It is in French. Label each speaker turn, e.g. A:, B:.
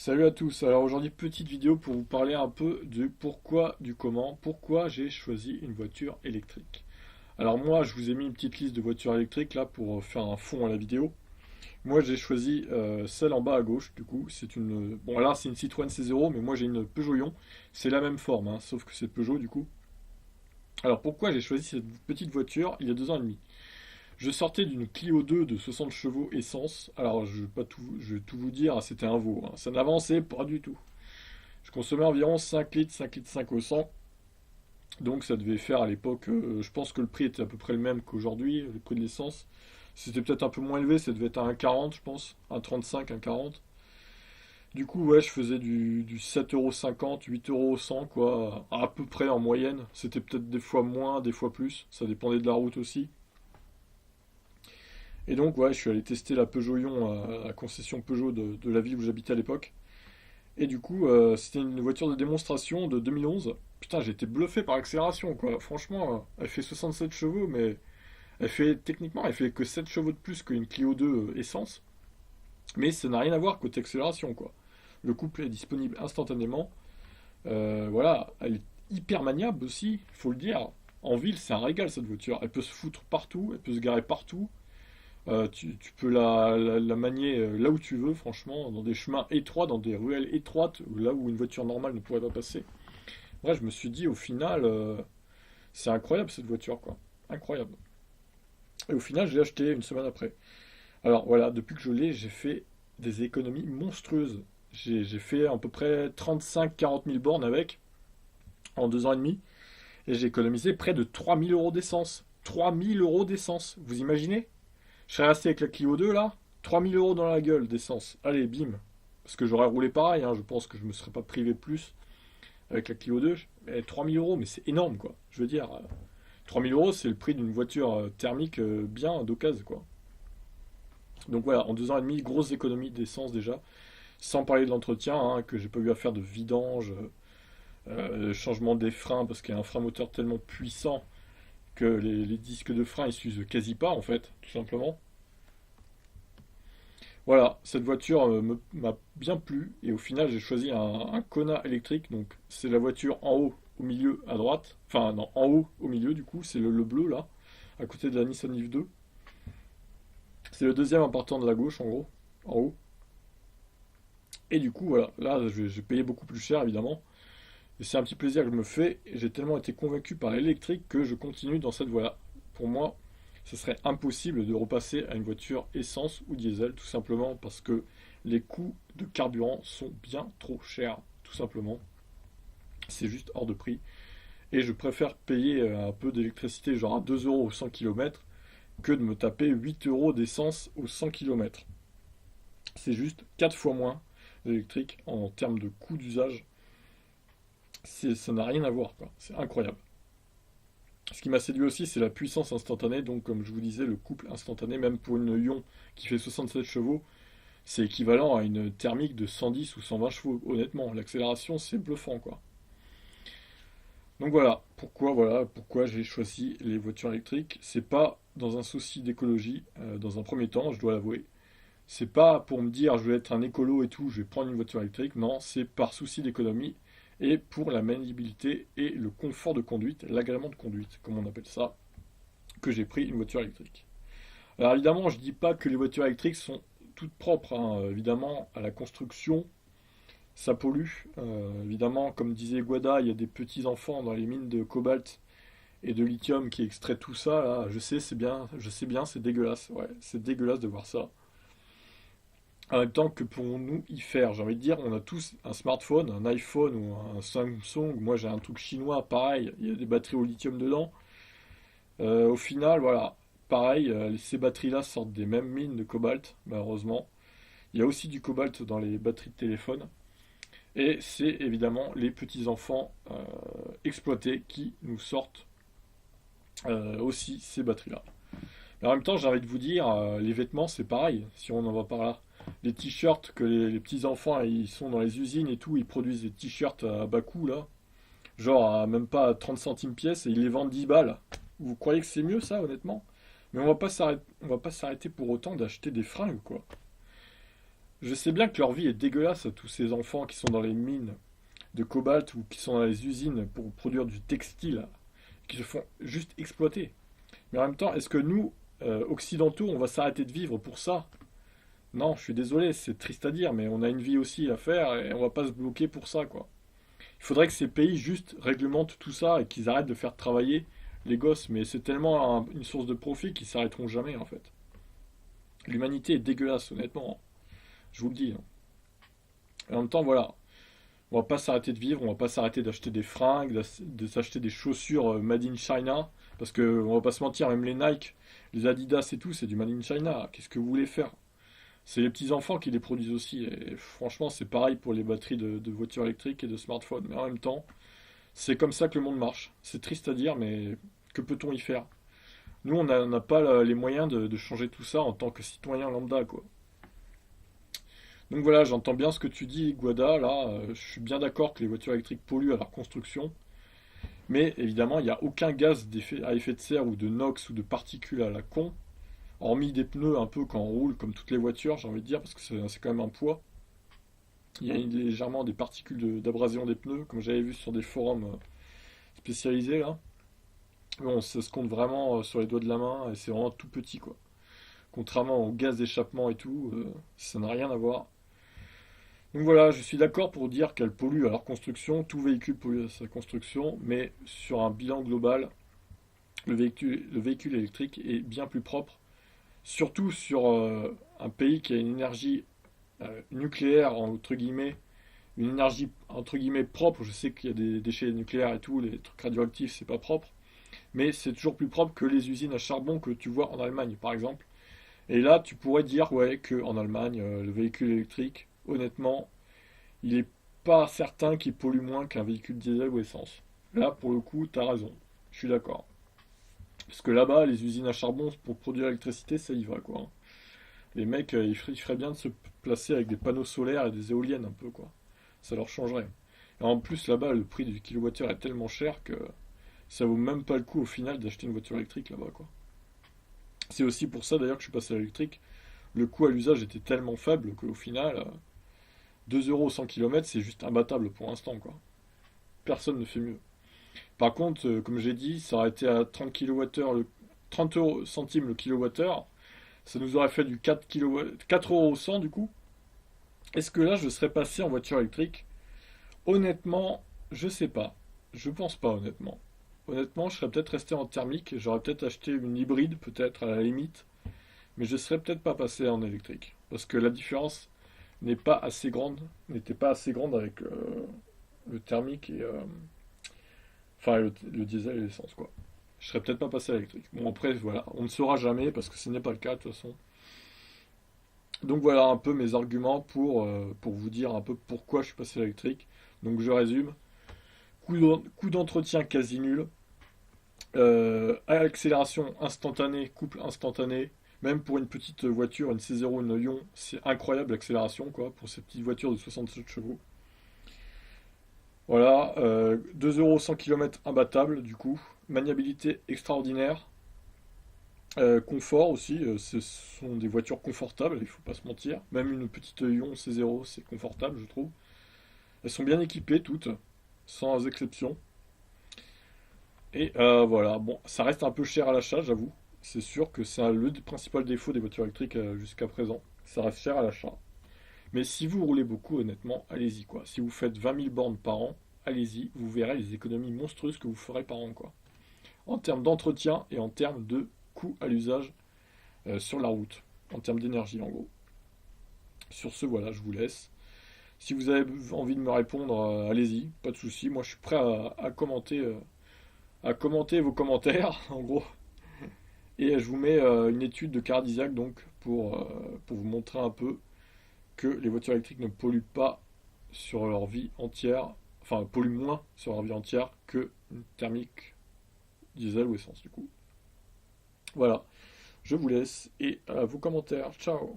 A: Salut à tous. Alors aujourd'hui, petite vidéo pour vous parler un peu du pourquoi, du comment, pourquoi j'ai choisi une voiture électrique. Alors moi, je vous ai mis une petite liste de voitures électriques là pour faire un fond à la vidéo. Moi, j'ai choisi celle en bas à gauche. Du coup, c'est une bon là, c'est une Citroën C0, mais moi j'ai une Peugeot Ion. C'est la même forme, hein, sauf que c'est Peugeot du coup. Alors pourquoi j'ai choisi cette petite voiture il y a 2 ans et demi? Je sortais d'une Clio 2 de 60 chevaux essence. Alors je vais tout vous dire, c'était un veau, hein. Ça n'avançait pas du tout. Je consommais environ 5 litres, 5 litres 5 au 100. Donc ça devait faire à l'époque, je pense que le prix était à peu près le même qu'aujourd'hui, le prix de l'essence. C'était peut-être un peu moins élevé, ça devait être à 1,40 je pense, 1,35, 1,40. Du coup, ouais, je faisais du 7,50 €, 8 € au 100, quoi, à peu près en moyenne. C'était peut-être des fois moins, des fois plus, ça dépendait de la route aussi. Et donc, ouais, je suis allé tester la Peugeot Ion à la concession Peugeot de la ville où j'habitais à l'époque. Et du coup, c'était une voiture de démonstration de 2011. Putain, j'ai été bluffé par l'accélération, quoi. Franchement, elle fait 67 chevaux, mais techniquement, elle fait que 7 chevaux de plus qu'une Clio 2 essence. Mais ça n'a rien à voir côté accélération, quoi. Le couple est disponible instantanément. Voilà, elle est hyper maniable aussi, il faut le dire. En ville, c'est un régal cette voiture. Elle peut se foutre partout, elle peut se garer partout. Tu peux la manier là où tu veux, franchement, dans des chemins étroits, dans des ruelles étroites, là où une voiture normale ne pourrait pas passer. Ouais, je me suis dit, au final, c'est incroyable cette voiture, quoi. Incroyable. Et au final, je l'ai acheté une semaine après. Alors voilà, depuis que je l'ai, j'ai fait des économies monstrueuses. J'ai fait à peu près 35-40 000 bornes avec, en 2 ans et demi, et j'ai économisé près de 3 000 € d'essence. 3 000 € d'essence, vous imaginez? Je serais resté avec la Clio 2 là, 3 000 € dans la gueule d'essence. Allez, bim. Parce que j'aurais roulé pareil, hein, je pense que je me serais pas privé plus avec la Clio 2. Mais 3 000 €, mais c'est énorme quoi. Je veux dire, 3 000 € c'est le prix d'une voiture thermique bien d'occasion quoi. Donc voilà, en 2 ans et demi, grosse économie d'essence déjà. Sans parler de l'entretien, hein, que j'ai pas eu à faire de vidange, changement des freins parce qu'il y a un frein moteur tellement puissant que les disques de frein ils s'usent quasi pas en fait, tout simplement. Voilà, cette voiture m'a bien plu et au final j'ai choisi un Kona électrique, donc c'est la voiture en haut au milieu à droite, enfin non, en haut au milieu du coup, c'est le bleu là, à côté de la Nissan Leaf 2. C'est le deuxième en partant de la gauche en gros, en haut. Et du coup voilà, là j'ai payé beaucoup plus cher évidemment, et c'est un petit plaisir que je me fais, et j'ai tellement été convaincu par l'électrique que je continue dans cette voie-là. Pour moi, ce serait impossible de repasser à une voiture essence ou diesel, tout simplement parce que les coûts de carburant sont bien trop chers, tout simplement. C'est juste hors de prix. Et je préfère payer un peu d'électricité, genre à 2 € au 100 km, que de me taper 8 € d'essence au 100 km. C'est juste 4 fois moins d'électrique en termes de coût d'usage. Ça n'a rien à voir, quoi. C'est incroyable. Ce qui m'a séduit aussi, c'est la puissance instantanée. Donc, comme je vous disais, le couple instantané, même pour une Ion qui fait 67 chevaux, c'est équivalent à une thermique de 110 ou 120 chevaux. Honnêtement, l'accélération, c'est bluffant, quoi. Donc voilà pourquoi j'ai choisi les voitures électriques. C'est pas dans un souci d'écologie, dans un premier temps, je dois l'avouer. C'est pas pour me dire je vais être un écolo et tout, je vais prendre une voiture électrique. Non, c'est par souci d'économie et pour la maniabilité et le confort de conduite, l'agrément de conduite, comme on appelle ça, que j'ai pris une voiture électrique. Alors évidemment, je dis pas que les voitures électriques sont toutes propres, hein. Évidemment, à la construction, ça pollue. Évidemment, comme disait Guada, il y a des petits enfants dans les mines de cobalt et de lithium qui extraient tout ça. Là, je sais, c'est bien, je sais bien, c'est dégueulasse. Ouais, c'est dégueulasse de voir ça. En même temps que pour nous y faire, j'ai envie de dire, on a tous un smartphone, un iPhone ou un Samsung. Moi, j'ai un truc chinois, pareil. Il y a des batteries au lithium dedans. Au final, voilà, pareil, ces batteries-là sortent des mêmes mines de cobalt, malheureusement. Il y a aussi du cobalt dans les batteries de téléphone. Et c'est évidemment les petits-enfants exploités qui nous sortent aussi ces batteries-là. Mais en même temps, j'ai envie de vous dire, les vêtements, c'est pareil, si on en va par là. Les t-shirts que les petits-enfants, ils sont dans les usines et tout, ils produisent des t-shirts à bas coût, là. Genre à même pas 30 centimes pièce et ils les vendent 10 balles. Vous croyez que c'est mieux ça, honnêtement? Mais on va pas s'arrêter pour autant d'acheter des fringues, quoi. Je sais bien que leur vie est dégueulasse à tous ces enfants qui sont dans les mines de cobalt ou qui sont dans les usines pour produire du textile, qui se font juste exploiter. Mais en même temps, est-ce que nous, occidentaux, on va s'arrêter de vivre pour ça? Non, je suis désolé, c'est triste à dire, mais on a une vie aussi à faire et on va pas se bloquer pour ça, quoi. Il faudrait que ces pays juste réglementent tout ça et qu'ils arrêtent de faire travailler les gosses, mais c'est tellement une source de profit qu'ils s'arrêteront jamais, en fait. L'humanité est dégueulasse, honnêtement, je vous le dis, hein. Et en même temps, voilà, on va pas s'arrêter de vivre, on va pas s'arrêter d'acheter des fringues, de s'acheter des chaussures made in China, parce que on va pas se mentir, même les Nike, les Adidas et tout, c'est du made in China. Qu'est-ce que vous voulez faire? C'est les petits enfants qui les produisent aussi. Et franchement, c'est pareil pour les batteries de voitures électriques et de smartphones. Mais en même temps, c'est comme ça que le monde marche. C'est triste à dire, mais que peut-on y faire? Nous, on n'a pas les moyens de changer tout ça en tant que citoyen lambda, quoi. Donc voilà, j'entends bien ce que tu dis, Guada, là. Je suis bien d'accord que les voitures électriques polluent à leur construction. Mais évidemment, il n'y a aucun gaz à effet de serre ou de NOx ou de particules à la con. Hormis des pneus un peu quand on roule, comme toutes les voitures, j'ai envie de dire, parce que c'est quand même un poids. Il y a légèrement des particules d'abrasion des pneus, comme j'avais vu sur des forums spécialisés là. Bon, ça se compte vraiment sur les doigts de la main et c'est vraiment tout petit quoi. Contrairement au gaz d'échappement et tout, ça n'a rien à voir. Donc voilà, je suis d'accord pour dire qu'elle pollue à leur construction, tout véhicule pollue à sa construction, mais sur un bilan global, le véhicule électrique est bien plus propre, surtout sur un pays qui a une énergie nucléaire, entre guillemets, une énergie entre guillemets propre. Je sais qu'il y a des déchets nucléaires et tout, les trucs radioactifs, c'est pas propre, mais c'est toujours plus propre que les usines à charbon que tu vois en Allemagne, par exemple. Et là, tu pourrais dire, ouais, que en Allemagne, le véhicule électrique, honnêtement, il est pas certain qu'il pollue moins qu'un véhicule diesel ou essence. Là, pour le coup, t'as raison. Je suis d'accord. Parce que là-bas, les usines à charbon, pour produire l'électricité, ça y va, quoi, hein. Les mecs, ils feraient bien de se placer avec des panneaux solaires et des éoliennes, un peu, quoi. Ça leur changerait. Et en plus, là-bas, le prix du kilowattheure est tellement cher que ça vaut même pas le coup, au final, d'acheter une voiture électrique, là-bas, quoi. C'est aussi pour ça, d'ailleurs, que je suis passé à l'électrique. Le coût à l'usage était tellement faible qu'au final, 2 euros au 100 km, c'est juste imbattable pour l'instant, quoi. Personne ne fait mieux. Par contre, comme j'ai dit, ça aurait été à 30 kWh 30 euros centimes le kilowattheure. Ça nous aurait fait du 4 euros au 100 du coup. Est-ce que là je serais passé en voiture électrique? Honnêtement, je sais pas. Je pense pas honnêtement. Honnêtement, je serais peut-être resté en thermique. J'aurais peut-être acheté une hybride, peut-être à la limite. Mais je serais peut-être pas passé en électrique. Parce que la différence n'est pas assez grande. N'était pas assez grande avec le thermique et enfin le diesel et l'essence quoi. Je serais peut-être pas passé à l'électrique. Bon après voilà, on ne saura jamais parce que ce n'est pas le cas de toute façon. Donc voilà un peu mes arguments pour vous dire un peu pourquoi je suis passé à l'électrique. Donc je résume. Coût d'entretien quasi nul. Accélération instantanée, couple instantané. Même pour une petite voiture, une C0, une Lyon, c'est incroyable l'accélération quoi, pour ces petites voitures de 67 chevaux. Voilà, 2 euros 100 km imbattable du coup. Maniabilité extraordinaire. Confort aussi, ce sont des voitures confortables, il faut pas se mentir. Même une petite Lyon C0, c'est confortable, je trouve. Elles sont bien équipées toutes, sans exception. Et voilà, bon, ça reste un peu cher à l'achat, j'avoue. C'est sûr que c'est le principal défaut des voitures électriques jusqu'à présent. Ça reste cher à l'achat. Mais si vous roulez beaucoup, honnêtement, allez-y quoi. Si vous faites 20 000 bornes par an, allez-y, vous verrez les économies monstrueuses que vous ferez par an quoi. En termes d'entretien et en termes de coût à l'usage sur la route, en termes d'énergie en gros. Sur ce, voilà, je vous laisse. Si vous avez envie de me répondre, allez-y, pas de souci. Moi, je suis prêt à commenter vos commentaires, en gros. Et je vous mets une étude de Cardisiac, donc, pour vous montrer un peu que les voitures électriques ne polluent pas sur leur vie entière, enfin, polluent moins sur leur vie entière que une thermique, diesel ou essence, du coup. Voilà, je vous laisse et à vos commentaires. Ciao!